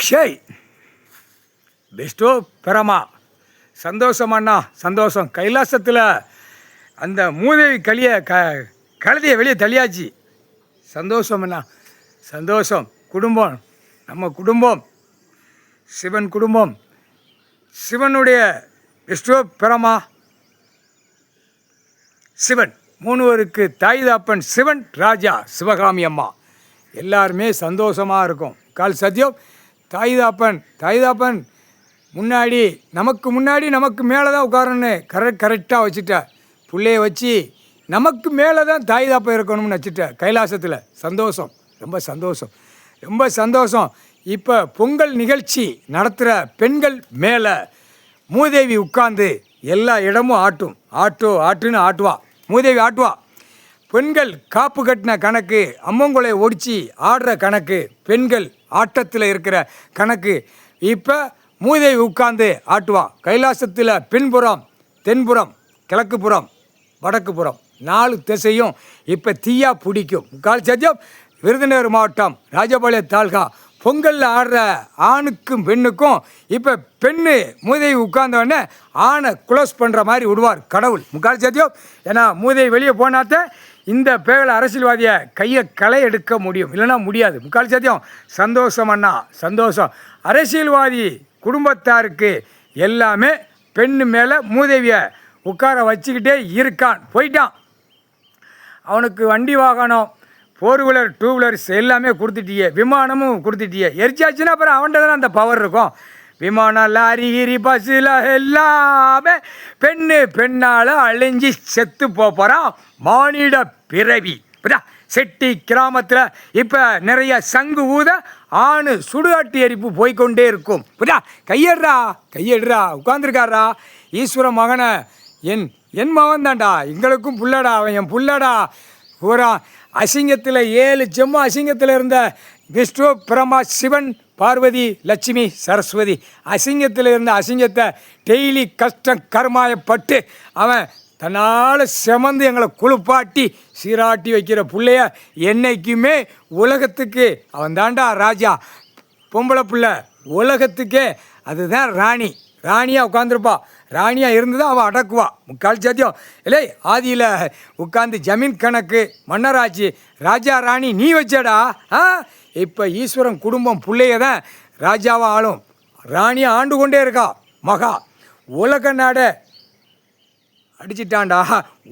ஷேய் Bairstow பெறமா சந்தோஷம் அண்ணா சந்தோஷம். கைலாசத்தில் அந்த மூதேவி கழுதியை வெளியே தள்ளியாச்சு. சந்தோஷம் அண்ணா சந்தோஷம். குடும்பம் நம்ம குடும்பம் சிவன் குடும்பம். சிவனுடைய பெஸ்டோ பெறமா சிவன் மூணுவருக்கு தாய் தாப்பன் சிவன் ராஜா சிவகாமி அம்மா எல்லாருமே சந்தோஷமாக இருக்கும். கால் சத்தியம். தாய் தாப்பன் முன்னாடி நமக்கு மேலே தான் உட்காரன்னு கரெக்டாக வச்சுட்ட. பிள்ளைய வச்சு நமக்கு மேலே தான் தாய் தாப்பன் இருக்கணும்னு வச்சுட்ட. கைலாசத்தில் சந்தோஷம், ரொம்ப சந்தோஷம். இப்போ பொங்கல் நிகழ்ச்சி நடத்துகிற பெண்கள் மேலே மூதேவி உட்கார்ந்து எல்லா இடமும் ஆட்டுன்னு ஆட்டுவா. மூதேவி ஆட்டுவா. பெண்கள் காப்பு கட்டின கணக்கு, அம்மங்குலை ஒடிச்சு ஆடுற கணக்கு, பெண்கள் ஆட்டத்தில் இருக்கிற கணக்கு இப்போ மூதேவி உட்கார்ந்து ஆட்டுவா. கைலாசத்தில் பின்புறம், தென்புறம், கிழக்குப்புறம், வடக்குப்புறம் 4 திசையும் இப்போ தீயா பிடிக்கும். கால் சத்தியம். விருதுநகர் மாவட்டம் ராஜபாளையம் தாலுகா பொங்கலில் ஆடுற ஆணுக்கும் பெண்ணுக்கும் இப்போ பெண்ணு மூதேவி உட்கார்ந்தோடனே ஆணை குளோஸ் பண்ணுற மாதிரி விடுவார் கடவுள். முக்கால் சத்தியம். ஏன்னா மூதேவி வெளியே போனாத்த இந்த பேகல அரசியல்வாதியை கையை களை எடுக்க முடியும், இல்லைன்னா முடியாது. முக்கால் சத்தியம். சந்தோஷம் அண்ணா சந்தோஷம். அரசியல்வாதி குடும்பத்தாருக்கு எல்லாமே பெண்ணு மேலே மூதேவியை உட்கார வச்சுக்கிட்டே இருக்கான். போயிட்டான். அவனுக்கு வண்டி வாகனம், 4 வீலர் 2 வீலர்ஸ் எல்லாமே கொடுத்துட்டியே, விமானமும் கொடுத்துட்டியே. எரிச்சாச்சுன்னா அப்புறம் அவன்கிட்ட தானே அந்த பவர் இருக்கும். விமானம், லாரி, கீரி, பஸ்ஸில் எல்லாமே பெண்ணால் அழிஞ்சி செத்து போகிறான். மானிட பிறவி. செட்டி கிராமத்தில் இப்போ நிறைய சங்கு ஊத ஆணு சுடுகாட்டு எரிப்பு போய்கொண்டே இருக்கும். கையெடுறா உட்காந்துருக்காரா. ஈஸ்வர மகனை என் மகன் தான்டா, எங்களுக்கும் புள்ளடா, அவன் என் புள்ளடா. பூரா அசிங்கத்தில் 7 ஜென்மம் அசிங்கத்தில் இருந்த விஷ்ணு பிரமா சிவன் பார்வதி லட்சுமி சரஸ்வதி அசிங்கத்தில் இருந்த அசிங்கத்தை டெய்லி கஷ்டம் கர்மாயப்பட்டு அவன் தன்னால் செமந்து எங்களை குளிப்பாட்டி சீராட்டி வைக்கிற பிள்ளைய என்றைக்குமே உலகத்துக்கு அவன் தாண்டா ராஜா. பொம்பளை பிள்ளை உலகத்துக்கே அதுதான் ராணியாக உட்காந்துருப்பா. ராணியாக இருந்து தான் அவள் அடக்குவா. முக்கால் சத்தியம். இல்லை ஆதியில் உட்காந்து ஜமீன் கணக்கு மன்னராட்சி ராஜா ராணி நீ வச்சடா. இப்போ ஈஸ்வரன் குடும்பம் பிள்ளைய தான் ராஜாவாக ஆளும், ராணியாக ஆண்டு கொண்டே இருக்கா. மகா உலக நாடை அடிச்சிட்டான்டா.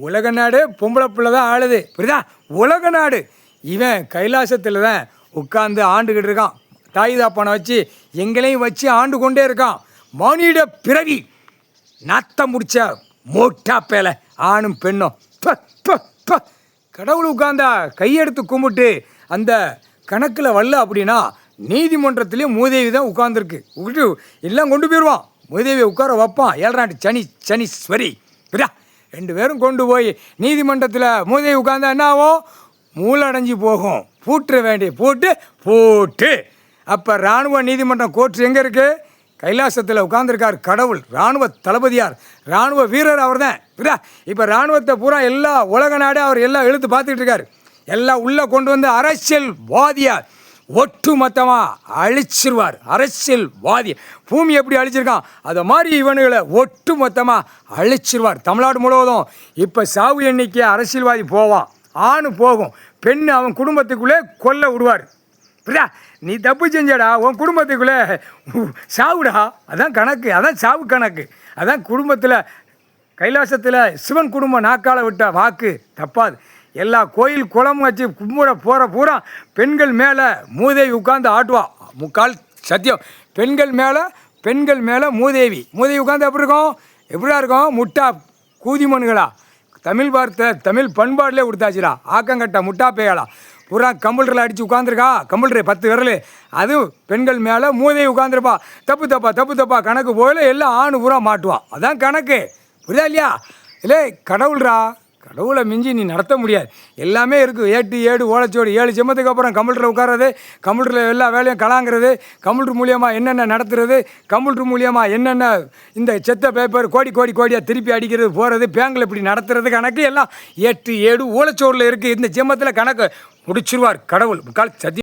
உலக நாடு பொம்பளை பிள்ளை தான் ஆளுது. புரியுதா? உலக நாடு இவன் கைலாசத்தில் தான் உட்காந்து ஆண்டுக்கிட்டு இருக்கான். தாய் தாப்பனை வச்சு எங்களையும் வச்சு ஆண்டு கொண்டே இருக்கான். மானிட பிறவி நாத்தம் முடிச்ச மோட்டா பேலை ஆணும் பெண்ணும். கடவுள் உட்கார்ந்தா கையெடுத்து கும்பிட்டு அந்த கணக்கில் வரல அப்படின்னா நீதிமன்றத்துலேயும் மூதேவி தான் உட்கார்ந்துருக்கு. எல்லாம் கொண்டு போயிடுவான். மூதேவியை உட்கார வைப்பான். 7 சனீஸ்வரி. 2 பேரும் கொண்டு போய் நீதிமன்றத்தில் மூதேவி உட்கார்ந்தா என்ன ஆகும்? மூலடைஞ்சு போகும். பூட்டுற வேண்டிய பூட்டு. அப்போ இராணுவ நீதிமன்றம் கோர்ட்டு எங்கே இருக்குது? கைலாசத்தில் உட்கார்ந்துருக்கார் கடவுள். இராணுவ தளபதியார், இராணுவ வீரர் அவர் தான். இப்போ இராணுவத்தை பூரா எல்லா உலக நாடே அவர் எல்லாம் இழுத்து பார்த்துக்கிட்டு இருக்கார். எல்லாம் உள்ளே கொண்டு வந்து அரசியல்வாதியார் ஒட்டு மொத்தமாக அழிச்சிருவார். அரசியல்வாதி பூமி எப்படி அழிச்சிருக்கான் அதை மாதிரி இவனுகளை ஒட்டு மொத்தமாக அழிச்சிருவார். தமிழ்நாடு முழுவதும் இப்போ சாவு எண்ணிக்கை அரசியல்வாதி போவான், ஆணு போகும், பெண்ணு அவன் குடும்பத்துக்குள்ளே கொல்ல விடுவார். நீ தப்பு செஞ்சடா, உன் குடும்பத்துக்குள்ளே சாவுடா. அதான் கணக்கு, அதான் சாவு கணக்கு. அதான் குடும்பத்தில் கைலாசத்தில் சிவன் குடும்பம் நாக்கால விட்ட வாக்கு தப்பாது. எல்லா கோயில் குளம் வச்சு கும்பிட போகிற பூரா பெண்கள் மேலே மூதேவி உட்காந்து ஆட்டுவா. முக்கால் சத்தியம். பெண்கள் மேலே மூதேவி உட்காந்து எப்படியா இருக்கும்? முட்டா கூதிமன்களா. தமிழ் பண்பாட்டிலே கொடுத்தாச்சுடா. ஆக்கங்கட்டா முட்டா பேயலா. பூரா கம்ப்யூட்டரில் அடித்து உட்காந்துருக்கா. கம்ப்யூட்டரு 10 விரல். அதுவும் பெண்கள் மேலே மூதேவி உட்காந்துருப்பா. தப்பா கணக்கு போயில எல்லாம் ஆணு பூரா மாட்டுவான். அதான் கணக்கு. புரியுதா இல்லையா? இல்லை கடவுளை மிஞ்சி நீ நடத்த முடியாது. எல்லாமே இருக்குது. 8 ஓலைச்சோடு 7 ஜென்மத்துக்கு அப்புறம் கம்ப்யூட்டரில் உட்கார்றது, கம்ப்யூட்டரில் எல்லா வேலையும் கலாங்கிறது, கம்ப்யூட்டர் மூலியமாக என்னென்ன நடத்துறது, கம்ப்யூட்டர் மூலியமாக என்னென்ன இந்த செத்த பேப்பர் கோடியாக திருப்பி அடிக்கிறது போகிறது, பேங்கில் இப்படி நடத்துறது கணக்கு எல்லாம் 8 ஓலைச்சோடில் இருக்குது. இந்த ஜென்மத்தில் கணக்கு முடிச்சிருவார் கடவுள். முக்கால் சத்தியம்.